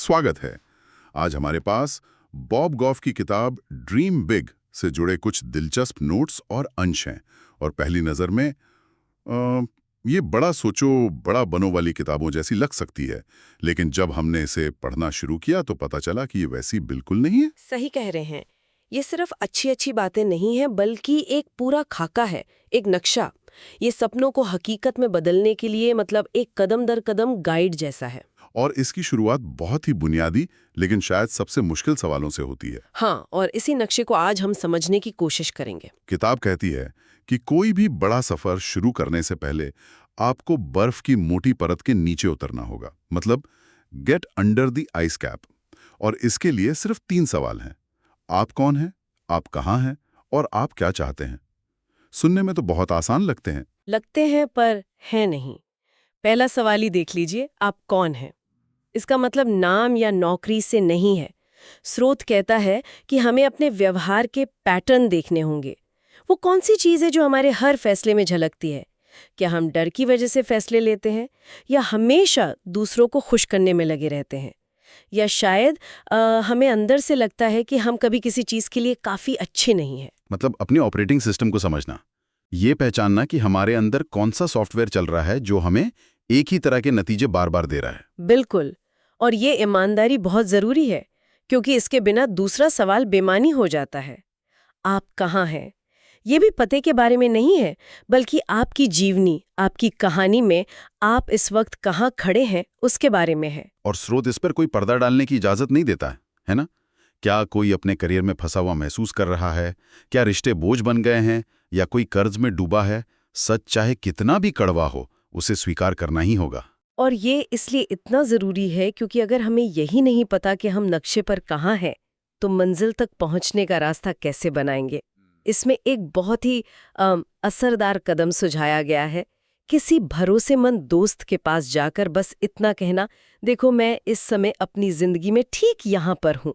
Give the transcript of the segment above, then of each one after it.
स्वागत है। आज हमारे पास बॉब गॉफ की किताब ड्रीम बिग से जुड़े कुछ दिलचस्प नोट्स और अंश हैं। और पहली नज़र में ये बड़ा सोचो बड़ा बनो वाली किताबों जैसी लग सकती है, लेकिन जब हमने इसे पढ़ना शुरू किया तो पता चला कि ये वैसी बिल्कुल नहीं है। सही कह रहे हैं। ये सिर्फ अच्छी अच्छी बातें नहीं हैं, बल्कि एक पूरा खाका है, एक नक्शा। ये सपनों को हकीकत में बदलने के लिए मतलब एक कदम दर कदम गाइड जैसा है। और इसकी शुरुआत बहुत ही बुनियादी लेकिन शायद सबसे मुश्किल सवालों से होती है। हाँ, और इसी नक्शे को आज हम समझने की कोशिश करेंगे। किताब कहती है कि कोई भी बड़ा सफर शुरू करने से पहले आपको बर्फ की मोटी परत के नीचे उतरना होगा, मतलब get under the ice cap. और इसके लिए सिर्फ 3 सवाल हैं। आप कौन हैं, आप कहाँ हैं और आप क्या चाहते हैं। सुनने में तो बहुत आसान लगते हैं। पर है नहीं। पहला सवाल ही देख लीजिए, आप कौन हैं। इसका मतलब नाम या नौकरी से नहीं है। स्रोत कहता है कि हमें अपने व्यवहार के पैटर्न देखने होंगे। वो कौन सी चीज़ है जो हमारे हर फैसले में झलकती है। क्या हम डर की वजह से फैसले लेते हैं, या हमेशा दूसरों को खुश करने में लगे रहते हैं, या शायद हमें अंदर से लगता है कि हम कभी किसी चीज़ के लिए काफ़ी अच्छे नहीं हैं। मतलब अपने ऑपरेटिंग सिस्टम को समझना, ये पहचानना कि हमारे अंदर कौन सा सॉफ्टवेयर चल रहा है जो हमें एक ही तरह के नतीजे बार बार दे रहा है। बिल्कुल। और ये ईमानदारी बहुत ज़रूरी है, क्योंकि इसके बिना दूसरा सवाल बेमानी हो जाता है। आप कहाँ हैं? ये भी पते के बारे में नहीं है, बल्कि आपकी जीवनी, आपकी कहानी में आप इस वक्त कहाँ खड़े हैं उसके बारे में है। और स्रोत इस पर कोई पर्दा डालने की इजाजत नहीं देता है ना? क्या कोई अपने करियर में फंसा हुआ महसूस कर रहा है, क्या रिश्ते बोझ बन गए हैं, या कोई कर्ज में डूबा है, सच चाहे कितना भी कड़वा हो उसे स्वीकार करना ही होगा। और ये इसलिए इतना ज़रूरी है क्योंकि अगर हमें यही नहीं पता कि हम नक्शे पर कहाँ हैं, तो मंजिल तक पहुँचने का रास्ता कैसे बनाएंगे। इसमें एक बहुत ही असरदार कदम सुझाया गया है। किसी भरोसेमंद दोस्त के पास जाकर बस इतना कहना, देखो मैं इस समय अपनी जिंदगी में ठीक यहाँ पर हूँ,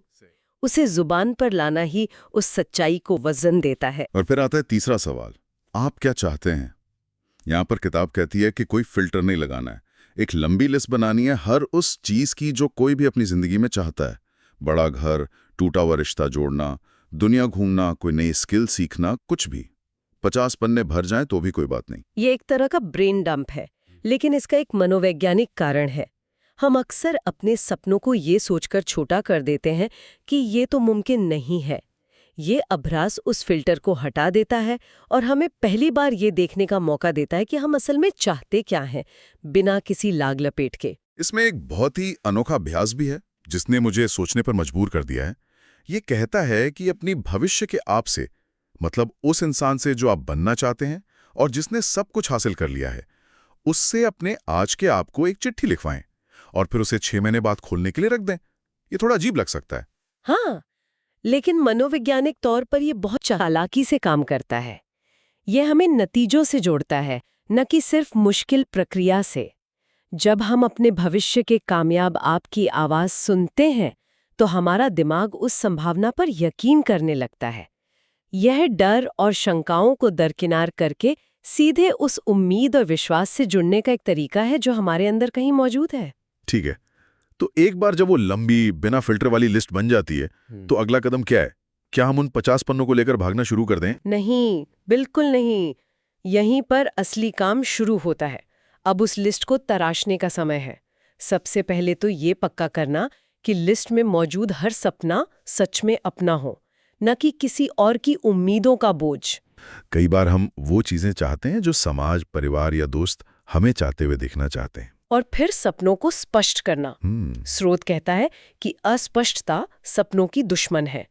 उसे जुबान पर लाना ही उस सच्चाई को वजन देता है। और फिर आता है तीसरा सवाल, आप क्या चाहते हैं। यहाँ पर किताब कहती है कि कोई फिल्टर नहीं लगाना है, एक लंबी लिस्ट बनानी है हर उस चीज की जो कोई भी अपनी जिंदगी में चाहता है। बड़ा घर, टूटा हुआ रिश्ता जोड़ना, दुनिया घूमना, कोई नई स्किल सीखना, कुछ भी। 50 पन्ने भर जाएं तो भी कोई बात नहीं। ये एक तरह का ब्रेन डंप है, लेकिन इसका एक मनोवैज्ञानिक कारण है। हम अक्सर अपने सपनों को ये सोचकर छोटा कर देते हैं कि ये तो मुमकिन नहीं है। ये अभ्यास उस फिल्टर को हटा देता है और हमें पहली बार ये देखने का मौका देता है कि हम असल में चाहते क्या हैं, बिना किसी लाग लपेट के। इसमें एक बहुत ही अनोखा अभ्यास भी है जिसने मुझे सोचने पर मजबूर कर दिया है। ये कहता है कि अपनी भविष्य के आप से, मतलब उस इंसान से जो आप बनना चाहते हैं और जिसने सब कुछ हासिल कर लिया है, उससे अपने आज के आप को एक चिट्ठी लिखवाएं और फिर उसे 6 महीने बाद खोलने के लिए रख दें। ये थोड़ा अजीब लग सकता है। हाँ, लेकिन मनोवैज्ञानिक तौर पर यह बहुत चालाकी से काम करता है। यह हमें नतीजों से जोड़ता है, न कि सिर्फ मुश्किल प्रक्रिया से। जब हम अपने भविष्य के कामयाब आप की आवाज सुनते हैं, तो हमारा दिमाग उस संभावना पर यकीन करने लगता है। यह डर और शंकाओं को दरकिनार करके सीधे उस उम्मीद और विश्वास से जुड़ने का एक तरीका है जो हमारे अंदर कहीं मौजूद है। ठीक है, तो एक बार जब वो लंबी बिना फिल्टर वाली लिस्ट बन जाती है, तो अगला कदम क्या है? क्या हम उन 50 पन्नों को लेकर भागना शुरू कर दें? नहीं, बिल्कुल नहीं। यहीं पर असली काम शुरू होता है। अब उस लिस्ट को तराशने का समय है। सबसे पहले तो ये पक्का करना कि लिस्ट में मौजूद हर सपना सच में अपना हो, न कि किसी और की उम्मीदों का बोझ। कई बार हम वो चीजें चाहते हैं जो समाज, परिवार या दोस्त हमें चाहते हुए देखना चाहते हैं। और फिर सपनों को स्पष्ट करना। स्रोत कहता है कि अस्पष्टता सपनों की दुश्मन है।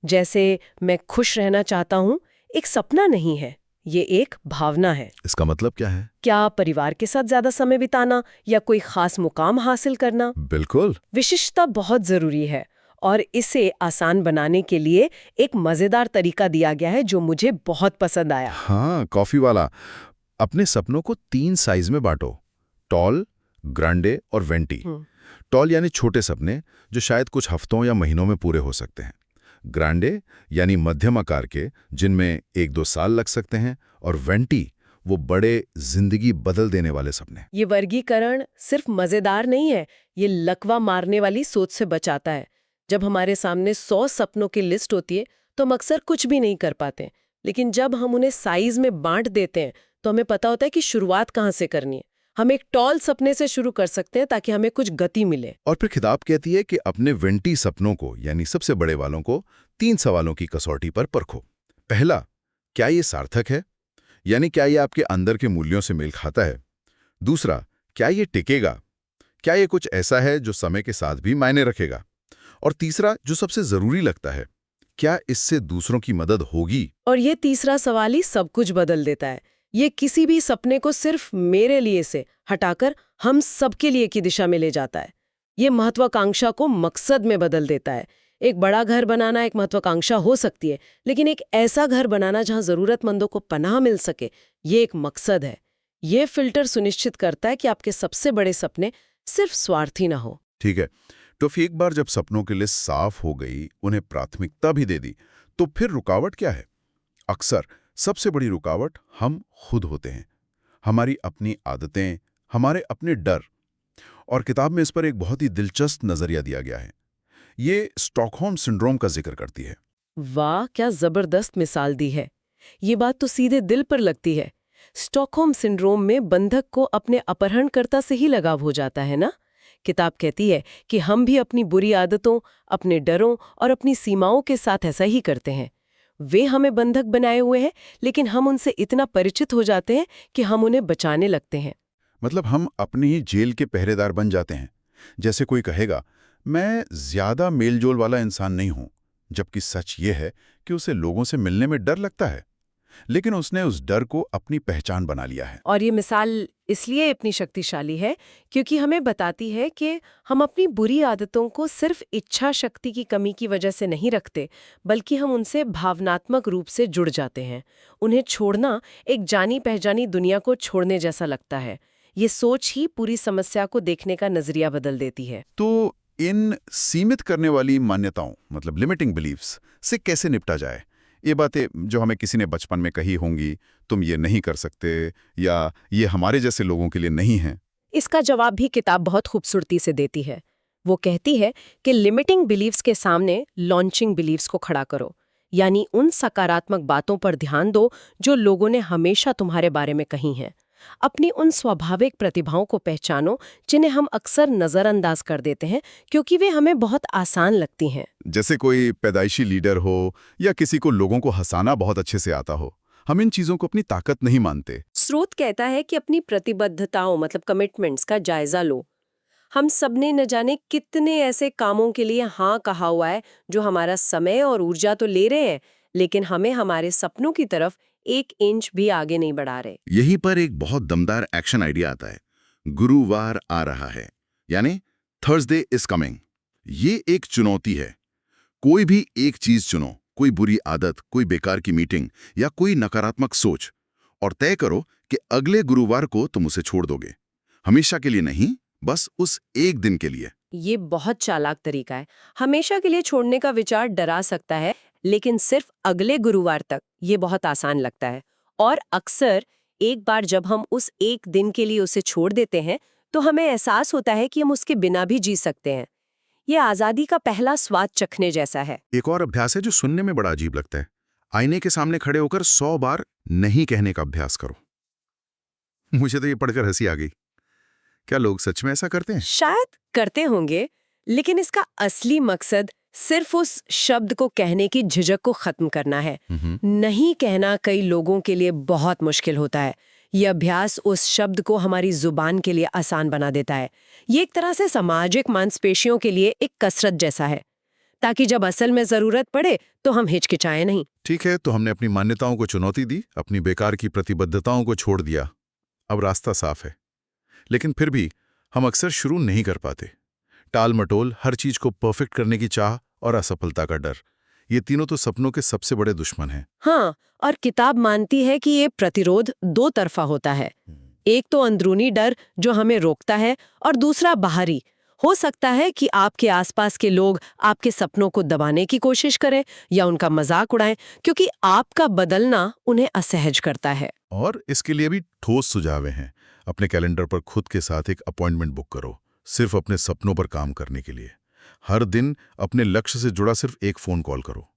जैसे मैं खुश रहना चाहता हूँ, एक सपना नहीं है, ये एक भावना है। इसका मतलब क्या है? क्या परिवार के साथ ज्यादा समय बिताना या कोई खास मुकाम हासिल करना? बिल्कुल। विशिष्टता बहुत जरूरी है, और इसे आसान बनाने के लिए एक मजेदार तरीका दिया गया है जो मुझे बहुत पसंद आया। हाँ, कॉफी वाला। अपने सपनों को 3 साइज में बांटो, टॉल, ग्रांडे और वेंटी। टॉल यानी छोटे सपने जो शायद कुछ हफ्तों या महीनों में पूरे हो सकते हैं। ग्रांडे यानी मध्यम आकार के, जिनमें 1-2 साल लग सकते हैं। और वेंटी वो बड़े जिंदगी बदल देने वाले सपने। ये वर्गीकरण सिर्फ मजेदार नहीं है, ये लकवा मारने वाली सोच से बचाता है। जब हमारे सामने 100 सपनों की लिस्ट होती है तो हम अक्सर कुछ भी नहीं कर पाते, लेकिन जब हम उन्हें साइज में बांट देते हैं तो हमें पता होता है कि शुरुआत कहाँ से करनी है। हम एक टॉल सपने से शुरू कर सकते हैं ताकि हमें कुछ गति मिले। और फिर किताब कहती है कि अपने 20 सपनों को, यानी सबसे बड़े वालों को, 3 सवालों की कसौटी पर परखो। पहला, क्या ये सार्थक है, यानी क्या ये आपके अंदर के मूल्यों से मेल खाता है? दूसरा, क्या ये टिकेगा, क्या ये कुछ ऐसा है जो समय के साथ भी मायने रखेगा? और तीसरा, जो सबसे जरूरी लगता है, क्या इससे दूसरों की मदद होगी? और ये तीसरा सवाल ही सब कुछ बदल देता है। ये किसी भी सपने को सिर्फ मेरे लिए से हटाकर हम सबके लिए की दिशा में ले जाता है। ये महत्वाकांक्षा को मकसद में बदल देता है। एक बड़ा घर बनाना एक महत्वाकांक्षा हो सकती है, लेकिन एक ऐसा घर बनाना जहां जरूरतमंदों को पनाह मिल सके, ये एक मकसद है। ये फिल्टर सुनिश्चित करता है कि आपके सबसे बड़े सपने सिर्फ स्वार्थी ना हो। ठीक है, तो फिर एक बार जब सपनों की लिस्ट साफ हो गई, उन्हें प्राथमिकता भी दे दी, तो फिर रुकावट क्या है? अक्सर सबसे बड़ी रुकावट हम खुद होते हैं। हमारी अपनी आदतें, हमारे अपने डर। और किताब में इस पर एक बहुत ही दिलचस्प नजरिया दिया गया है। ये स्टॉकहोम सिंड्रोम का जिक्र करती है। वाह, क्या जबरदस्त मिसाल दी है। ये बात तो सीधे दिल पर लगती है। स्टॉकहोम सिंड्रोम में बंधक को अपने अपहरणकर्ता से ही लगाव हो जाता है ना। किताब कहती है कि हम भी अपनी बुरी आदतों, अपने डरों और अपनी सीमाओं के साथ ऐसा ही करते हैं। वे हमें बंधक बनाए हुए हैं, लेकिन हम उनसे इतना परिचित हो जाते हैं कि हम उन्हें बचाने लगते हैं। मतलब हम अपनी ही जेल के पहरेदार बन जाते हैं। जैसे कोई कहेगा, मैं ज्यादा मेलजोल वाला इंसान नहीं हूं, जबकि सच ये है कि उसे लोगों से मिलने में डर लगता है, लेकिन उसने उस डर को अपनी पहचान बना लिया है। और ये मिसाल इसलिए इतनी शक्तिशाली है क्योंकि हमें बताती है कि हम अपनी बुरी आदतों को सिर्फ इच्छा शक्ति की कमी की वजह से नहीं रखते, बल्कि हम उनसे भावनात्मक रूप से जुड़ जाते हैं। उन्हें छोड़ना एक जानी पहचानी दुनिया को छोड़ने जैसा लगता है। ये सोच ही पूरी समस्या को देखने का नजरिया बदल देती है। तो इन सीमित करने वाली मान्यताओं, मतलब लिमिटिंग बिलीफ्स, से कैसे निपटा जाए? ये बातें जो हमें किसी ने बचपन में कही होंगी, तुम ये नहीं कर सकते, या ये हमारे जैसे लोगों के लिए नहीं है। इसका जवाब भी किताब बहुत खूबसूरती से देती है। वो कहती है कि लिमिटिंग बिलीव्स के सामने लॉन्चिंग बिलीव्स को खड़ा करो, यानी उन सकारात्मक बातों पर ध्यान दो जो लोगों ने हमेशा तुम्हारे बारे में कही हैं। अपनी उन स्वाभाविक प्रतिभाओं को पहचानो जिन्हें हम अक्सर नजरअंदाज कर देते हैं क्योंकि वे हमें बहुत आसान लगती हैं। जैसे कोई पैदाइशी लीडर हो, या किसी को लोगों को हंसाना बहुत अच्छे से आता हो। हम इन चीजों को अपनी ताकत नहीं मानते। स्रोत कहता है कि अपनी प्रतिबद्धताओं मतलब कमिटमेंट्स का जायजा लो। हम सबने न जाने कितने ऐसे कामों के लिए हाँ कहा हुआ है जो हमारा समय और ऊर्जा तो ले रहे हैं, लेकिन हमें हमारे सपनों की तरफ 1 इंच भी आगे नहीं बढ़ा रहे। यहीं पर एक बहुत दमदार एक्शन आइडिया आता है। गुरुवार आ रहा है, यानी थर्सडे इज कमिंग। ये एक चुनौती है। कोई भी एक चीज चुनो, कोई बुरी आदत, कोई बेकार की मीटिंग या कोई नकारात्मक सोच, और तय करो कि अगले गुरुवार को तुम उसे छोड़ दोगे। हमेशा के लिए नहीं, बस उस एक दिन के लिए। ये बहुत चालाक तरीका है। हमेशा के लिए छोड़ने का विचार डरा सकता है, लेकिन सिर्फ अगले गुरुवार तक ये बहुत आसान लगता है। और अक्सर एक बार जब हम उस एक दिन के लिए उसे छोड़ देते हैं तो हमें एहसास होता है कि हम उसके बिना भी जी सकते हैं। ये आज़ादी का पहला स्वाद चखने जैसा है। एक और अभ्यास है जो सुनने में बड़ा अजीब लगता है। आईने के सामने खड़े होकर 100 बार नहीं कहने का अभ्यास करो। मुझे तो ये पढ़कर हंसी आ गई। क्या लोग सच में ऐसा करते हैं? शायद करते होंगे, लेकिन इसका असली मकसद सिर्फ उस शब्द को कहने की झिझक को खत्म करना है। नहीं कहना कई लोगों के लिए बहुत मुश्किल होता है। ये अभ्यास उस शब्द को हमारी जुबान के लिए आसान बना देता है। ये एक तरह से सामाजिक मांसपेशियों के लिए एक कसरत जैसा है, ताकि जब असल में जरूरत पड़े तो हम हिचकिचाएं नहीं। ठीक है, तो हमने अपनी मान्यताओं को चुनौती दी, अपनी बेकार की प्रतिबद्धताओं को छोड़ दिया। अब रास्ता साफ है, लेकिन फिर भी हम अक्सर शुरू नहीं कर पाते। टाल मटोल, हर चीज को परफेक्ट करने की चाह और असफलता का डर, ये तीनों तो सपनों के सबसे बड़े दुश्मन हैं। हाँ, और किताब मानती है कि ये प्रतिरोध 2 तरफा होता है। एक तो अंदरूनी डर जो हमें रोकता है, और दूसरा बाहरी, हो सकता है कि आपके आसपास के लोग आपके सपनों को दबाने की कोशिश करें या उनका मजाक उड़ाएं, क्योंकि आपका बदलना उन्हें असहज करता है। और इसके लिए भी ठोस सुझाव हैं। अपने कैलेंडर पर खुद के साथ एक अपॉइंटमेंट बुक करो, सिर्फ अपने सपनों पर काम करने के लिए। हर दिन अपने लक्ष्य से जुड़ा सिर्फ एक फ़ोन कॉल करो।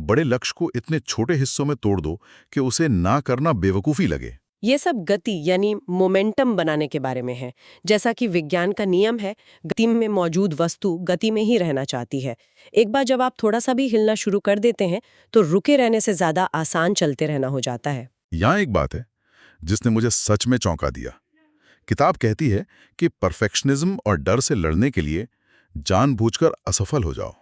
बड़े लक्ष्य को इतने छोटे हिस्सों में तोड़ दो कि उसे ना करना बेवकूफ़ी लगे। ये सब गति यानी मोमेंटम बनाने के बारे में है। जैसा कि विज्ञान का नियम है, गति में मौजूद वस्तु गति में ही रहना चाहती है। एक बार जब आप थोड़ा सा भी हिलना शुरू कर देते हैं तो रुके रहने से ज़्यादा आसान चलते रहना हो जाता है। यहाँ एक बात है जिसने मुझे सच में चौंका दिया। किताब कहती है कि परफेक्शनिज्म और डर से लड़ने के लिए जानबूझकर असफल हो जाओ।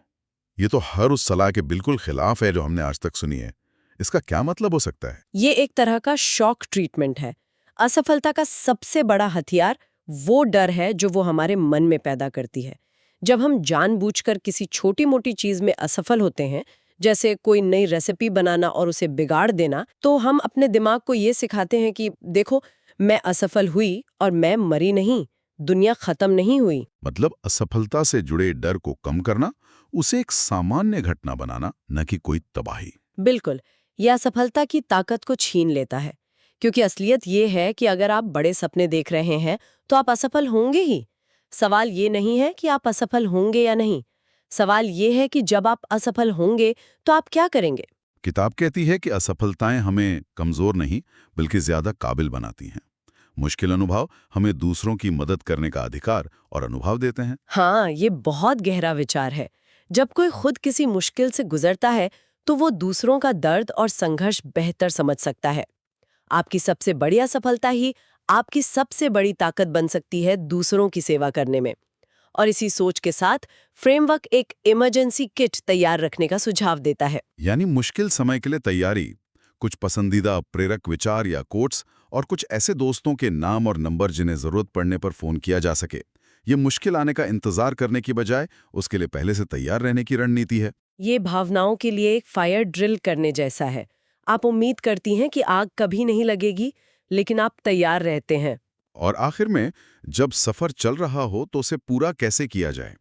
ये तो हर उस सलाह के बिल्कुल खिलाफ है जो हमने आज तक सुनी है। इसका क्या मतलब हो सकता है? ये एक तरह का शॉक ट्रीटमेंट है। असफलता का सबसे बड़ा हथियार वो डर है जो वो हमारे मन में पैदा करती है। जब हम जानबूझकर किसी छोटी मोटी चीज में असफल होते हैं, जैसे कोई नई रेसिपी बनाना और उसे बिगाड़ देना, तो हम अपने दिमाग को ये सिखाते हैं कि देखो, मैं असफल हुई और मैं मरी नहीं, दुनिया खत्म नहीं हुई। मतलब असफलता से जुड़े डर को कम करना, उसे एक सामान्य घटना बनाना, न कि कोई तबाही। बिल्कुल, यह असफलता की ताकत को छीन लेता है, क्योंकि असलियत ये है कि अगर आप बड़े सपने देख रहे हैं तो आप असफल होंगे ही। सवाल ये नहीं है कि आप असफल होंगे या नहीं, सवाल ये है कि जब आप असफल होंगे तो आप क्या करेंगे। किताब कहती है कि असफलताएं हमें कमजोर नहीं बल्कि ज्यादा काबिल बनाती हैं। मुश्किल अनुभव हमें दूसरों की मदद करने का अधिकार और अनुभव देते हैं। हाँ, ये बहुत गहरा विचार है। जब कोई खुद किसी मुश्किल से गुजरता है तो वो दूसरों का दर्द और संघर्ष बेहतर समझ सकता है। आपकी सबसे बड़ी असफलता ही आपकी सबसे बड़ी ताकत बन सकती है दूसरों की सेवा करने में। और इसी सोच के साथ फ्रेमवर्क एक इमरजेंसी किट तैयार रखने का सुझाव देता है। यानी मुश्किल समय के लिए तैयारी, कुछ पसंदीदा प्रेरक विचार या कोट्स और कुछ ऐसे दोस्तों के नाम और नंबर जिन्हें जरूरत पड़ने पर फोन किया जा सके। ये मुश्किल आने का इंतजार करने की बजाय उसके लिए पहले से तैयार रहने की रणनीति है। ये भावनाओं के लिए एक फायर ड्रिल करने जैसा है। आप उम्मीद करती हैं कि आग कभी नहीं लगेगी, लेकिन आप तैयार रहते हैं। और आखिर में जब सफर चल रहा हो तो उसे पूरा कैसे किया जाए,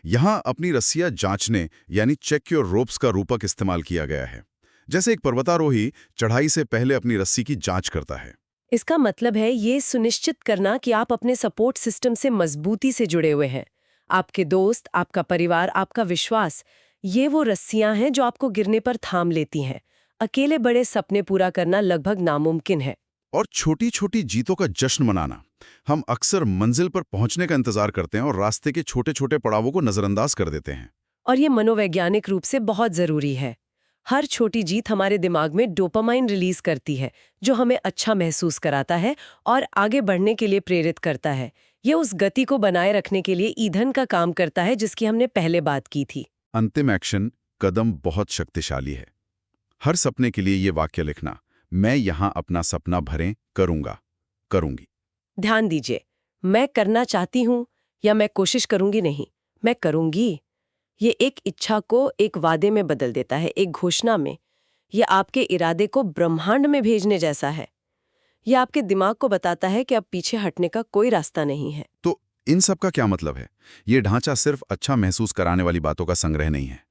यहाँ अपनी रस्सियां जांचने यानी चेक योर रोप्स का रूपक इस्तेमाल किया गया है। जैसे एक पर्वतारोही चढ़ाई से पहले अपनी रस्सी की जांच करता है। इसका मतलब है ये सुनिश्चित करना कि आप अपने सपोर्ट सिस्टम से मजबूती से जुड़े हुए हैं। आपके दोस्त, आपका परिवार, आपका विश्वास, ये वो रस्सियां हैं जो आपको गिरने पर थाम लेती हैं। अकेले बड़े सपने पूरा करना लगभग नामुमकिन है। और छोटी छोटी जीतों का जश्न मनाना। हम अक्सर मंजिल पर पहुंचने का इंतजार करते हैं और रास्ते के छोटे छोटे पड़ावों को नजरअंदाज कर देते हैं। और ये मनोवैज्ञानिक रूप से बहुत जरूरी है। हर छोटी जीत हमारे दिमाग में डोपामाइन रिलीज करती है, जो हमें अच्छा महसूस कराता है और आगे बढ़ने के लिए प्रेरित करता है। ये उस गति को बनाए रखने के लिए ईंधन का काम करता है जिसकी हमने पहले बात की थी। अंतिम एक्शन कदम बहुत शक्तिशाली है। हर सपने के लिए ये वाक्य लिखना, मैं यहां अपना सपना भरें करूंगा, करूंगी। ध्यान दीजिए, मैं करना चाहती हूं या मैं कोशिश करूंगी नहीं, मैं करूंगी। ये एक इच्छा को एक वादे में बदल देता है, एक घोषणा में। ये आपके इरादे को ब्रह्मांड में भेजने जैसा है। ये आपके दिमाग को बताता है कि अब पीछे हटने का कोई रास्ता नहीं है। तो इन सब का क्या मतलब है? ये ढांचा सिर्फ अच्छा महसूस कराने वाली बातों का संग्रह नहीं है।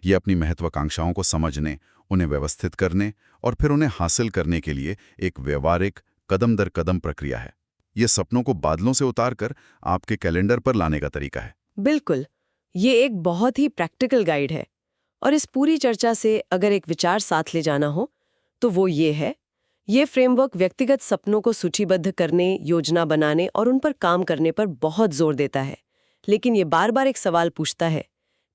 ये अपनी महत्वाकांक्षाओं को समझने, उन्हें व्यवस्थित करने और फिर उन्हें हासिल करने के लिए एक व्यवहारिक कदम दर कदम प्रक्रिया है। ये सपनों को बादलों से उतारकर आपके कैलेंडर पर लाने का तरीका है। बिल्कुल, ये एक बहुत ही प्रैक्टिकल गाइड है। और इस पूरी चर्चा से अगर एक विचार साथ ले जाना हो तो वो ये है, ये फ्रेमवर्क व्यक्तिगत सपनों को सूचीबद्ध करने, योजना बनाने और उन पर काम करने पर बहुत जोर देता है। लेकिन ये बार बार एक सवाल पूछता है,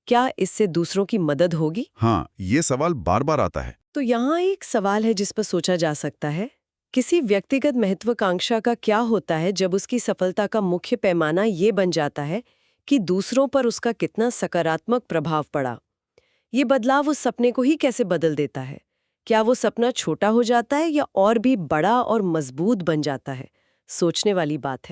क्या इससे दूसरों की मदद होगी? हाँ, ये सवाल बार बार आता है। तो यहाँ एक सवाल है जिस पर सोचा जा सकता है, किसी व्यक्तिगत महत्वाकांक्षा का क्या होता है जब उसकी सफलता का मुख्य पैमाना ये बन जाता है कि दूसरों पर उसका कितना सकारात्मक प्रभाव पड़ा। ये बदलाव उस सपने को ही कैसे बदल देता है? क्या वो सपना छोटा हो जाता है या और भी बड़ा और मजबूत बन जाता है? सोचने वाली बात है।